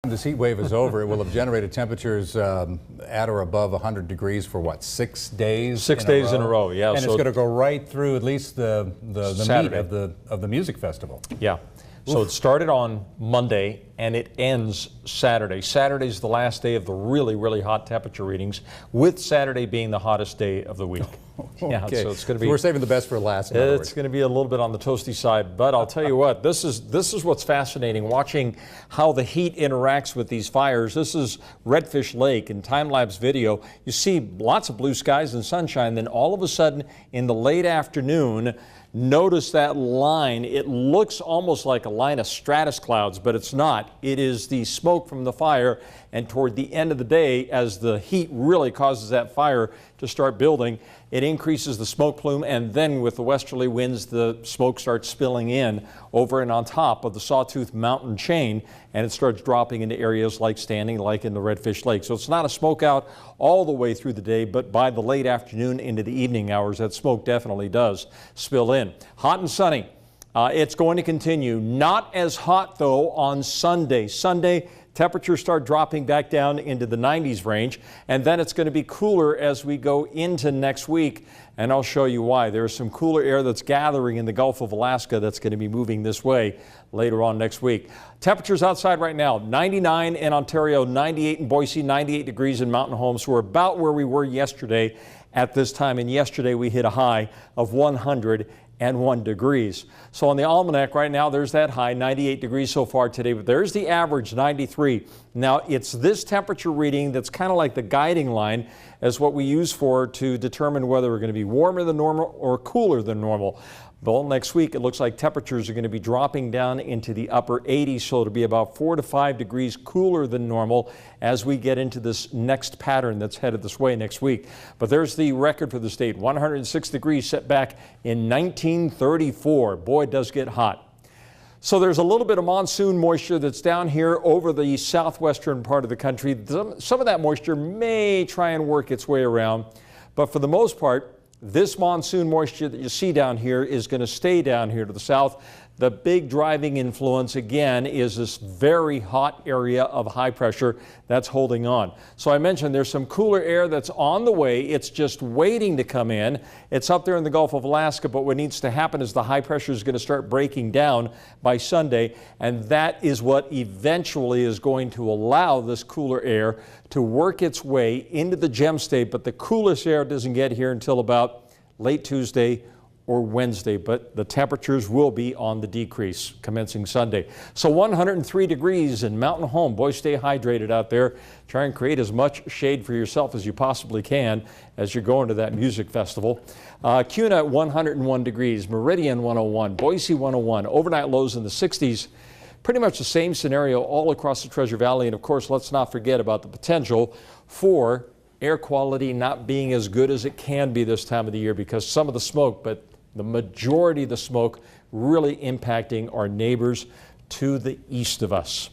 This heat wave is over. It will have generated temperatures at or above 100 degrees for what, 6 days? 6 days in a row, yeah. And so it's going to go right through at least the meat of the music festival. Yeah. So it started on Monday and it ends Saturday. Saturday's the last day of the really, really hot temperature readings, with Saturday being the hottest day of the week. Okay. Yeah, so it's going to be. So we're saving the best for last. It's going to be a little bit on the toasty side, but I'll tell you what, this is what's fascinating, watching how the heat interacts with these fires. This is Redfish Lake in time-lapse video. You see lots of blue skies and sunshine, then all of a sudden in the late afternoon, notice that line. It looks almost like a line of stratus clouds, but it's not. It is the smoke from the fire, and toward the end of the day, as the heat really causes that fire to start building, it increases the smoke plume, and then with the westerly winds, the smoke starts spilling in over and on top of the Sawtooth Mountain chain, and it starts dropping into areas like Standing, like in the Redfish Lake. So it's not a smoke out all the way through the day, but by the late afternoon into the evening hours, that smoke definitely does spill in. Hot and sunny. It's going to continue. Not as hot, though, on Sunday. Sunday, temperatures start dropping back down into the 90s range, and then it's going to be cooler as we go into next week, and I'll show you why. There's some cooler air that's gathering in the Gulf of Alaska that's going to be moving this way later on next week. Temperatures outside right now, 99 in Ontario, 98 in Boise, 98 degrees in Mountain Home. So we're about where we were yesterday at this time, and yesterday we hit a high of 101 degrees. So on the almanac right now, there's that high, 98 degrees so far today, but there's the average, 93. Now, it's this temperature reading that's kind of like the guiding line as what we use to determine whether we're going to be warmer than normal or cooler than normal. Well, next week, it looks like temperatures are going to be dropping down into the upper 80s, so it'll be about 4 to 5 degrees cooler than normal as we get into this next pattern that's headed this way next week. But there's the record for the state, 106 degrees set back in 1934. Boy, it does get hot. So there's a little bit of monsoon moisture that's down here over the southwestern part of the country. Some of that moisture may try and work its way around, but for the most part, this monsoon moisture that you see down here is going to stay down here to the south. The big driving influence, again, is this very hot area of high pressure that's holding on. So I mentioned there's some cooler air that's on the way. It's just waiting to come in. It's up there in the Gulf of Alaska, but what needs to happen is the high pressure is going to start breaking down by Sunday, and that is what eventually is going to allow this cooler air to work its way into the gem state, but the coolest air doesn't get here until about late Tuesday or Wednesday, but the temperatures will be on the decrease commencing Sunday. So 103 degrees in Mountain Home. Boy, stay hydrated out there. Try and create as much shade for yourself as you possibly can as you're going to that music festival. Kuna at 101 degrees, Meridian 101, Boise 101, overnight lows in the 60s. Pretty much the same scenario all across the Treasure Valley. And of course, let's not forget about the potential for air quality not being as good as it can be this time of the year because some of the smoke, but the majority of the smoke really impacting our neighbors to the east of us.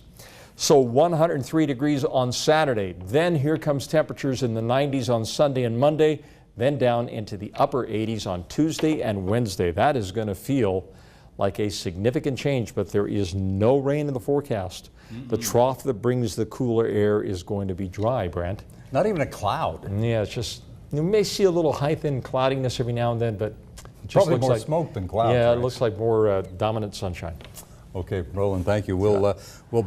So 103 degrees on Saturday. Then here comes temperatures in the 90s on Sunday and Monday, then down into the upper 80s on Tuesday and Wednesday. That is going to feel like a significant change, but there is no rain in the forecast. The trough that brings the cooler air is going to be dry, Brent. Not even a cloud. Yeah, it's just, you may see a little high-thin cloudiness every now and then, but it just probably looks more like smoke than clouds. Yeah, right? It looks like more dominant sunshine. Okay, Roland, thank you. We'll